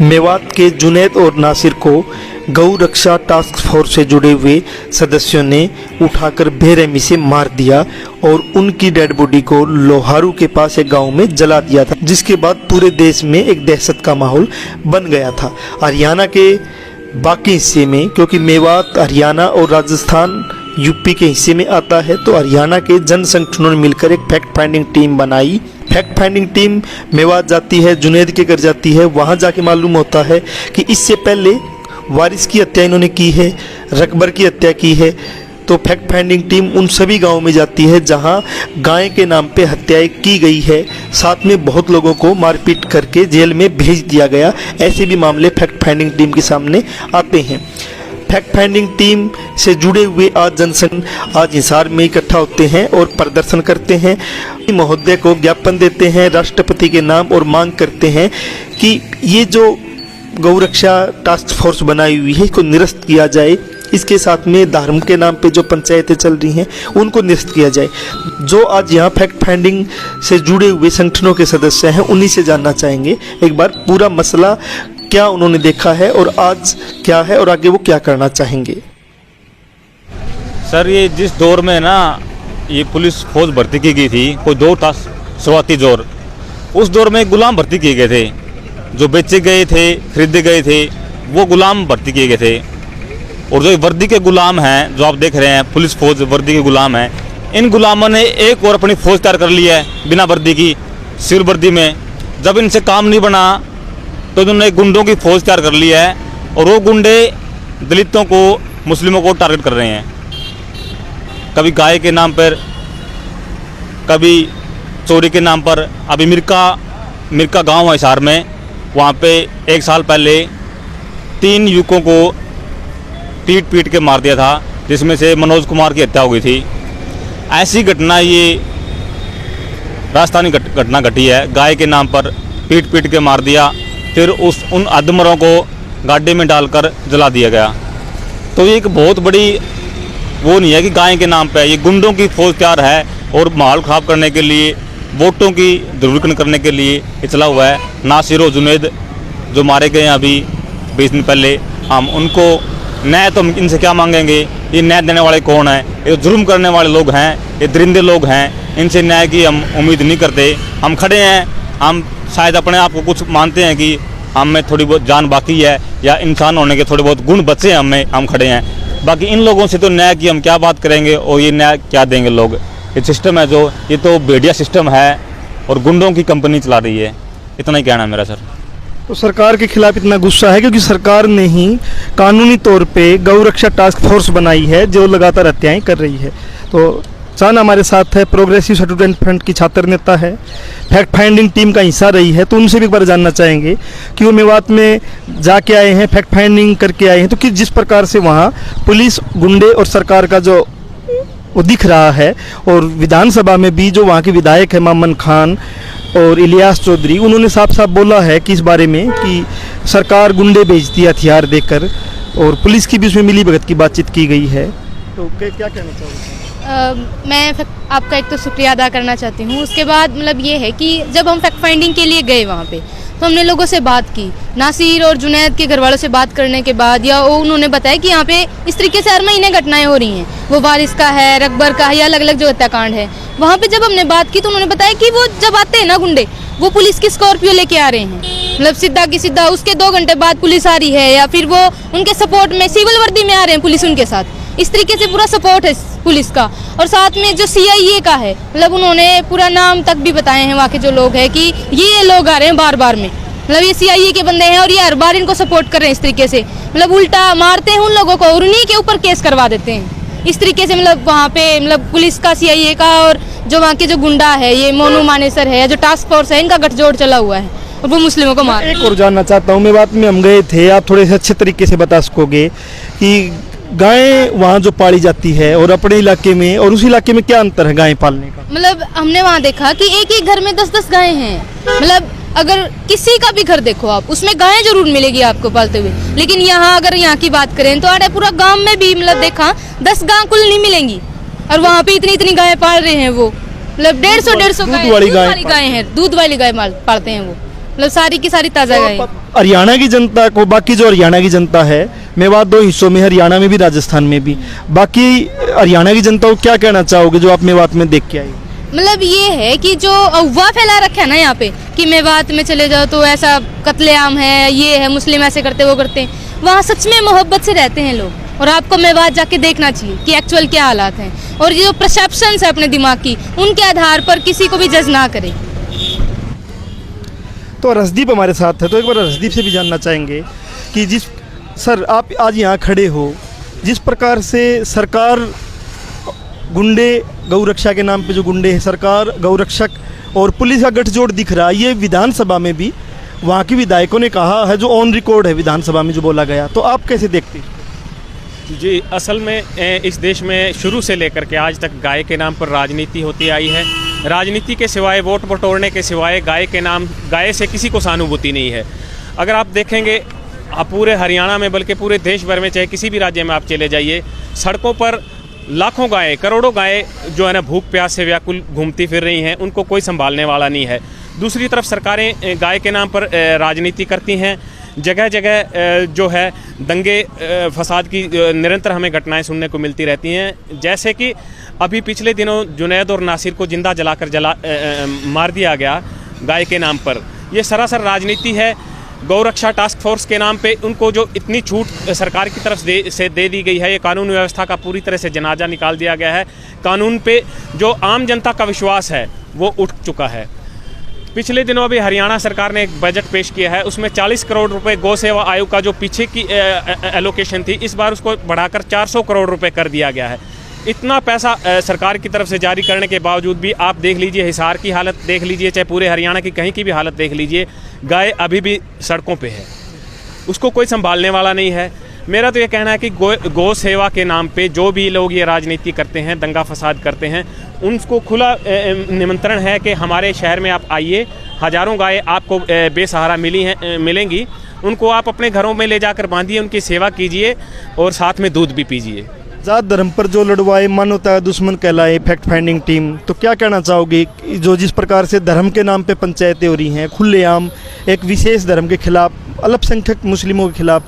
मेवात के जुनैद और नासिर को गौ रक्षा टास्क फोर्स से जुड़े हुए सदस्यों ने उठाकर बेरहमी से मार दिया और उनकी डेड बॉडी को लोहारू के पास एक गांव में जला दिया था, जिसके बाद पूरे देश में एक दहशत का माहौल बन गया था। हरियाणा के बाकी हिस्से में, क्योंकि मेवात हरियाणा और राजस्थान यूपी के हिस्से में आता है, तो हरियाणा के जन संगठनों ने मिलकर एक फैक्ट फाइंडिंग टीम बनाई। फैक्ट फाइंडिंग टीम मेवात जाती है, जुनैद के घर जाती है। वहां जाके मालूम होता है कि इससे पहले वारिस की हत्या इन्होंने की है, रकबर की हत्या की है। तो फैक्ट फाइंडिंग टीम उन सभी गांवों में जाती है जहां गाय के नाम पे हत्याएं की गई है, साथ में बहुत लोगों को मारपीट करके जेल में भेज दिया गया। ऐसे भी मामले फैक्ट फाइंडिंग टीम के सामने आते हैं। फैक्ट फाइंडिंग टीम से जुड़े हुए आज जनसंघ आज हिसार में इकट्ठा होते हैं और प्रदर्शन करते हैं, महोदय को ज्ञापन देते हैं राष्ट्रपति के नाम और मांग करते हैं कि ये जो गौ रक्षा टास्क फोर्स बनाई हुई है इसको निरस्त किया जाए। इसके साथ में धर्म के नाम पे जो पंचायतें चल रही हैं उनको निरस्त किया जाए। जो आज यहाँ फैक्ट फाइंडिंग से जुड़े हुए संगठनों के सदस्य हैं उन्हीं से जानना चाहेंगे एक बार पूरा मसला क्या उन्होंने देखा है और आज क्या है और आगे वो क्या करना चाहेंगे। सर, ये जिस दौर में ना ये पुलिस फौज भर्ती की गई थी, कोई दौर था शुरुआती दौर, उस दौर में गुलाम भर्ती किए गए थे। जो बेचे गए थे, खरीदे गए थे, वो गुलाम भर्ती किए गए थे। और जो वर्दी के गुलाम हैं, जो आप देख रहे हैं पुलिस फौज वर्दी के गुलाम हैं, इन गुलामों ने एक और अपनी फौज तैयार कर ली है बिना वर्दी की, सिर वर्दी में। जब इनसे काम नहीं बना तो इन्होंने गुंडों की फौज तैयार कर ली है और वो गुंडे दलितों को, मुस्लिमों को टारगेट कर रहे हैं। कभी गाय के नाम पर, कभी चोरी के नाम पर। अभी मिर्का गांव है हिसार में, वहाँ पे एक साल पहले 3 युवकों को पीट के मार दिया था, जिसमें से मनोज कुमार की हत्या हो गई थी। ऐसी घटना ये राजस्थानी घटना घटी है। गाय के नाम पर पीट के मार दिया, फिर उन अधमरों को गाड़ी में डालकर जला दिया गया। तो ये एक बहुत बड़ी वो नहीं है कि गाय के नाम पे, ये गुंडों की फौज तैयार है और माहौल ख़राब करने के लिए, वोटों की ध्रुवीकरण करने के लिए ये चला हुआ है। नासिर और जुनैद जो मारे गए हैं अभी 20 दिन पहले, हम उनको न्याय तो हम इनसे क्या मांगेंगे। ये न्याय देने वाले कौन हैं? ये जुर्म करने वाले लोग हैं, ये दरिंदे लोग हैं। इनसे न्याय की हम उम्मीद नहीं करते। हम खड़े हैं, हम शायद अपने आप को कुछ मानते हैं कि हम में थोड़ी बहुत जान बाकी है या इंसान होने के थोड़े बहुत गुण बचे हैं हमें, हम खड़े हैं। बाकी इन लोगों से तो न्याय की हम क्या बात करेंगे और ये न्याय क्या देंगे लोग। ये सिस्टम है जो, ये तो भेड़िया सिस्टम है और गुंडों की कंपनी चला रही है। इतना ही कहना है मेरा सर। तो सरकार के खिलाफ इतना गुस्सा है क्योंकि सरकार ने ही कानूनी तौर पे गौ रक्षा टास्क फोर्स बनाई है जो लगातार हत्याएं कर रही है। तो सान हमारे साथ है, प्रोग्रेसिव स्टूडेंट फ्रंट की छात्र नेता है, फैक्ट फाइंडिंग टीम का हिस्सा रही है। तो उनसे भी एक बार जानना चाहेंगे कि वो मेवात में जाके आए हैं, फैक्ट फाइंडिंग करके आए हैं, तो जिस प्रकार से वहाँ पुलिस, गुंडे और सरकार का जो वो दिख रहा है, और विधानसभा में भी जो वहाँ के विधायक है मामन खान और इलियास चौधरी, उन्होंने साफ साफ बोला है कि इस बारे में कि सरकार गुंडे भेजती है हथियार देकर, और पुलिस की भी उसमें मिली भगत की बातचीत की गई है। तो क्या कहना चाहोगे? मैं आपका एक तो शुक्रिया अदा करना चाहती हूँ। उसके बाद मतलब ये है कि जब हम फैक्ट फाइंडिंग के लिए गए वहाँ पे, तो हमने लोगों से बात की, नासिर और जुनैद के घर वालों से बात करने के बाद, या वो उन्होंने बताया कि यहाँ पे इस तरीके से हर महीने घटनाएं हो रही हैं, वो वारिस का है, रकबर का है, या अलग अलग जो हत्याकांड है। वहाँ पे जब हमने बात की तो उन्होंने बताया कि वो जब आते हैं ना गुंडे, वो पुलिस की स्कॉर्पियो लेके आ रहे हैं, मतलब सीधा की सीधा उसके 2 घंटे बाद पुलिस आ रही है, या फिर वो उनके सपोर्ट में सिविल वर्दी में आ रहे हैं पुलिस उनके साथ। इस तरीके से पूरा सपोर्ट है पुलिस का। और साथ में जो CIA का है, मतलब उन्होंने पूरा नाम तक भी बताए हैं वहाँ के जो लोग हैं कि ये लोग आ रहे हैं बार में, मतलब ये CIA के बंदे हैं और ये हर बार इनको सपोर्ट कर रहे हैं। इस तरीके से मतलब उल्टा मारते हैं उन लोगों को और उन्हीं के ऊपर केस करवा देते हैं। इस तरीके से मतलब वहाँ पे मतलब पुलिस का, CIA का और जो वहाँ के जो गुंडा है, ये मोनू मानेसर है, जो टास्क फोर्स है, इनका गठजोड़ चला हुआ है और वो मुस्लिमों को मार। एक और जानना चाहता हूँ, मैं बात में हम गए थे, आप थोड़े से अच्छे तरीके से बता सकोगे कि गाय वहाँ जो पाली जाती है और अपने इलाके में और उस इलाके में क्या अंतर है गाय पालने का? मतलब हमने वहाँ देखा कि एक घर में 10-10 गायें हैं। मतलब अगर किसी का भी घर देखो आप, उसमें गायें जरूर मिलेगी आपको पालते हुए। लेकिन यहाँ अगर यहाँ की बात करें तो अरे पूरा गांव में भी मतलब देखा 10 गाय कुल नहीं मिलेंगी, और वहाँ पे इतनी गायें पाल रहे हैं वो। मतलब 150 दूध वाली गाय हैं, दूध वाली गाय पालते हैं वो। मतलब सारी की सारी ताज़ा गाय। हरियाणा की जनता को, बाकी जो हरियाणा की जनता है, मेवात दो हिस्सों में, हरियाणा में भी राजस्थान में भी, बाकी हरियाणा की जनता को क्या कहना चाहोगे जो आप मेवात में देख के आए? मतलब ये है कि जो अफवाह फैला रखा है ना यहाँ पे कि मेवात में चले जाओ तो ऐसा कत्लेआम है, ये है, मुस्लिम ऐसे करते वो करते हैं, वहाँ सच में मोहब्बत से रहते हैं लोग। और आपको मेवात जाके देखना चाहिए कि एक्चुअल क्या हालात हैं, और ये जो परसेप्शंस है अपने दिमाग की, उनके आधार पर किसी को भी जज ना करें। तो रसदीप हमारे साथ है, तो एक बार रसदीप से भी जानना चाहेंगे कि सर आप आज यहाँ खड़े हो, जिस प्रकार से सरकार गुंडे, गौ रक्षा के नाम पे जो गुंडे हैं, सरकार, गौ रक्षक और पुलिस का गठजोड़ दिख रहा है, ये विधानसभा में भी वहाँ के विधायकों ने कहा है, जो ऑन रिकॉर्ड है विधानसभा में जो बोला गया, तो आप कैसे देखते हैं? जी, असल में इस देश में शुरू से लेकर के आज तक गाय के नाम पर राजनीति होती आई है। राजनीति के सिवाय, वोट बटोरने के सिवाय गाय से किसी को सहानुभूति नहीं है। अगर आप देखेंगे, आप पूरे हरियाणा में, बल्कि पूरे देश भर में, चाहे किसी भी राज्य में आप चले जाइए, सड़कों पर लाखों गायें, करोड़ों गायें जो है ना भूख प्यास से व्याकुल घूमती फिर रही हैं, उनको कोई संभालने वाला नहीं है। दूसरी तरफ सरकारें गाय के नाम पर राजनीति करती हैं। जगह जगह जो है दंगे फसाद की निरंतर हमें घटनाएं सुनने को मिलती रहती हैं। जैसे कि अभी पिछले दिनों जुनैद और नासिर को जिंदा जलाकर मार दिया गया गाय के नाम पर। ये सरासर राजनीति है। गौ रक्षा टास्क फोर्स के नाम पे उनको जो इतनी छूट सरकार की तरफ से दे दी गई है, ये कानून व्यवस्था का पूरी तरह से जनाजा निकाल दिया गया है। कानून पे जो आम जनता का विश्वास है वो उठ चुका है। पिछले दिनों अभी हरियाणा सरकार ने एक बजट पेश किया है, उसमें 40 करोड़ रुपए गौ सेवा आयोग का जो पीछे की एलोकेशन थी, इस बार उसको बढ़ाकर 400 करोड़ रुपए कर दिया गया है। इतना पैसा सरकार की तरफ से जारी करने के बावजूद भी आप देख लीजिए, हिसार की हालत देख लीजिए, चाहे पूरे हरियाणा की कहीं की भी हालत देख लीजिए, गाय अभी भी सड़कों पे है, उसको कोई संभालने वाला नहीं है। मेरा तो ये कहना है कि गौ सेवा के नाम पे जो भी लोग ये राजनीति करते हैं, दंगा फसाद करते हैं, उनको खुला निमंत्रण है कि हमारे शहर में आप आइए। हज़ारों गाय आपको बेसहारा मिलेंगी, उनको आप अपने घरों में ले जाकर बांधिए, उनकी सेवा कीजिए और साथ में दूध भी पीजिए। जात धर्म पर जो लड़वाए मानवता दुश्मन कहलाए फैक्ट फाइंडिंग टीम, तो क्या कहना चाहोगे जो जिस प्रकार से धर्म के नाम पे पंचायतें हो रही हैं, खुलेआम एक विशेष धर्म के खिलाफ, अल्पसंख्यक मुस्लिमों के खिलाफ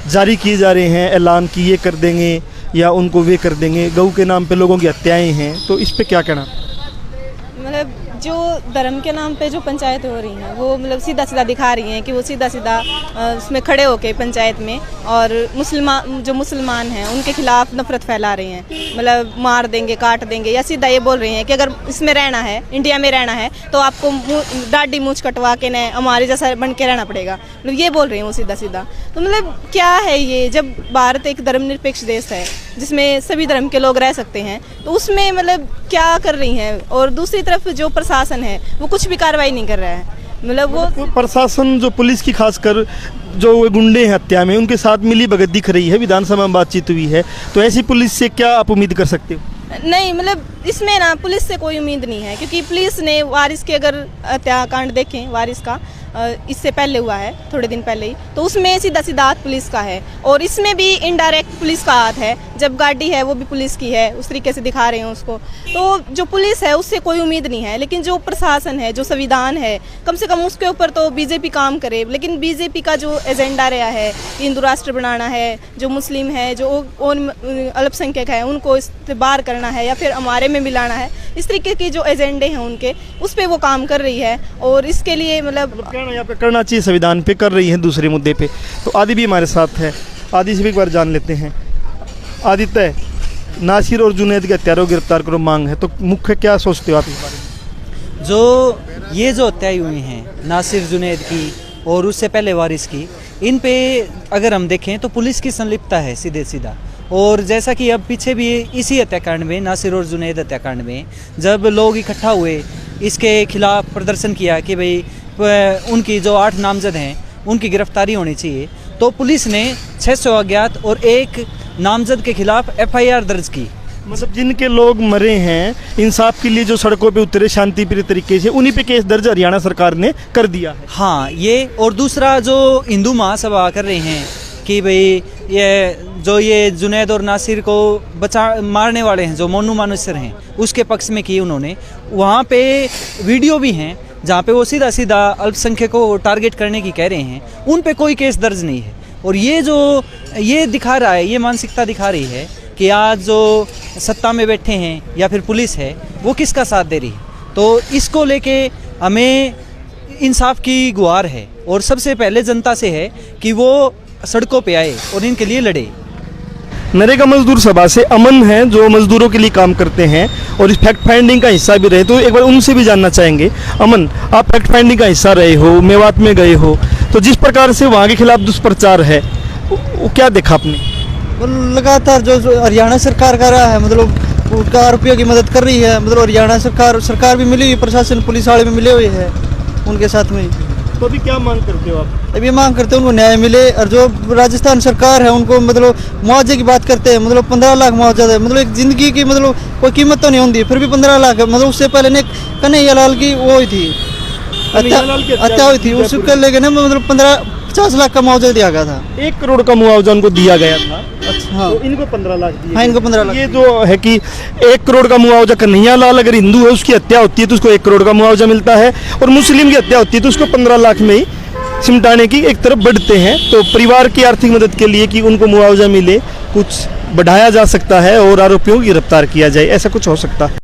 जारी किए जा रहे हैं ऐलान कि ये कर देंगे या उनको वे कर देंगे, गऊ के नाम पे लोगों की हत्याएं हैं, तो इस पे क्या कहना? मतलब जो धर्म के नाम पे जो पंचायतें हो रही हैं वो मतलब सीधा सीधा दिखा रही हैं कि वो सीधा सीधा उसमें खड़े होके पंचायत में और मुसलमान हैं उनके खिलाफ नफरत फैला रही हैं। मतलब मार देंगे, काट देंगे, या सीधा ये बोल रही हैं कि अगर इसमें रहना है, इंडिया में रहना है, तो आपको दाढ़ी मूंछ कटवा के न हमारे जैसा बन के रहना पड़ेगा। मतलब ये बोल रही हैं वो सीधा सीधा। तो मतलब क्या है ये, जब भारत एक धर्मनिरपेक्ष देश है जिसमें सभी धर्म के लोग रह सकते हैं, तो उसमें मतलब क्या कर रही हैं? और दूसरी तरफ जो प्रशासन है वो कुछ भी कार्रवाई नहीं कर रहा है। मतलब वो प्रशासन जो पुलिस की खासकर जो गुंडे हैं हत्या में, उनके साथ मिली भगत दिख रही है, विधानसभा में बातचीत हुई है, तो ऐसी पुलिस से क्या आप उम्मीद कर सकते हो? नहीं, मतलब इसमें ना पुलिस से कोई उम्मीद नहीं है, क्योंकि पुलिस ने वारिस के अगर हत्याकांड देखें, वारिस का इससे पहले हुआ है, थोड़े दिन पहले ही, तो उसमें सीधा सीधा हाथ पुलिस का है और इसमें भी इनडायरेक्ट पुलिस का हाथ है। जब गाड़ी है वो भी पुलिस की है, उस तरीके से दिखा रहे हैं उसको। तो जो पुलिस है उससे कोई उम्मीद नहीं है, लेकिन जो प्रशासन है, जो संविधान है, कम से कम उसके ऊपर तो बीजेपी काम करे। लेकिन बीजेपी का जो एजेंडा रहा है, हिंदू राष्ट्र बनाना है, जो मुस्लिम है, जो अल्पसंख्यक है, उनको इससे बाहर करना है या फिर हमारे में मिलाना है, इस तरीके के जो एजेंडे हैं उनके, उस पर वो काम कर रही है। और इसके लिए मतलब यहाँ पे करना चाहिए, संविधान पे कर रही है। दूसरे मुद्दे पे तो आदि भी हमारे साथ है, आदि से भी एक बार जान लेते हैं। आदित्य, नासिर और जुनैद के हत्यारों को गिरफ्तार करो मांग है, तो मुख्य क्या सोचते हो आप इस बारे में? जो हत्याएं हुई हैं नासिर, जुनैद की और उससे पहले वारिस की, इन पे अगर हम देखें तो पुलिस की संलिप्तता है सीधे सीधा। और जैसा कि अब पीछे भी इसी हत्याकांड में, नासिर और जुनैद हत्याकांड में, जब लोग इकट्ठा हुए, इसके खिलाफ प्रदर्शन किया कि भाई उनकी जो 8 नामजद हैं उनकी गिरफ्तारी होनी चाहिए, तो पुलिस ने 600 अज्ञात और 1 नामजद के खिलाफ FIR दर्ज की। मतलब जिनके लोग मरे हैं, इंसाफ के लिए जो सड़कों पे उतरे शांतिप्रिय तरीके से, उन्हीं पे केस दर्ज हरियाणा सरकार ने कर दिया है। हाँ, ये और दूसरा जो हिंदू महासभा कर रहे हैं कि भाई ये जुनैद और नासिर को मारने वाले हैं, जो मोनू मानुसर हैं, उसके पक्ष में की उन्होंने। वहाँ पे वीडियो भी हैं जहाँ पे वो सीधा सीधा अल्पसंख्यकों को टारगेट करने की कह रहे हैं, उन पे कोई केस दर्ज नहीं है। और ये दिखा रहा है, ये मानसिकता दिखा रही है कि आज जो सत्ता में बैठे हैं या फिर पुलिस है वो किसका साथ दे रही है। तो इसको लेके हमें इंसाफ की गुहार है और सबसे पहले जनता से है कि वो सड़कों पे आए और इनके लिए लड़े। नरेगा मजदूर सभा से अमन है जो मजदूरों के लिए काम करते हैं और इस फैक्ट फाइंडिंग का हिस्सा भी रहे, तो एक बार उनसे भी जानना चाहेंगे। अमन, आप फैक्ट फाइंडिंग का हिस्सा रहे हो, मेवात में गए हो, तो जिस प्रकार से वहाँ के खिलाफ दुष्प्रचार है वो क्या देखा आपने? लगातार जो हरियाणा सरकार कर रहा है, मतलब उनका आरोपियों की मदद कर रही है, मतलब हरियाणा सरकार भी मिली हुई, प्रशासन पुलिस वाले भी मिले हुए हैं उनके साथ में। तो अभी क्या मांग करते हो आप? अभी मांग करते हैं उनको न्याय मिले, और जो राजस्थान सरकार है उनको मतलब मुआवजे की बात करते हैं, मतलब 15 लाख मुआवजा है, मतलब एक ज़िंदगी की मतलब कोई कीमत तो नहीं होती, फिर भी 15 लाख है। मतलब उससे पहले ने कन्हैया लाल की वो हुई थी, हत्या हुई थी, उसको लेके ना मतलब 50 लाख का मुआवजा दिया गया था। 1 करोड़ का मुआवजा उनको दिया गया था। अच्छा, हाँ, तो इनको 15 लाख दिए। हाँ, इनको 15 लाख। ये जो है कि 1 करोड़ का मुआवजा कन्हैया लाल अगर हिंदू है उसकी हत्या होती है तो उसको 1 करोड़ का मुआवजा मिलता है, और मुस्लिम की हत्या होती है तो उसको 15 लाख में ही सिमटाने की एक तरफ बढ़ते हैं। तो परिवार की आर्थिक मदद के लिए कि उनको मुआवजा मिले, कुछ बढ़ाया जा सकता है और आरोपियों को गिरफ्तार किया जाए, ऐसा कुछ हो सकता है।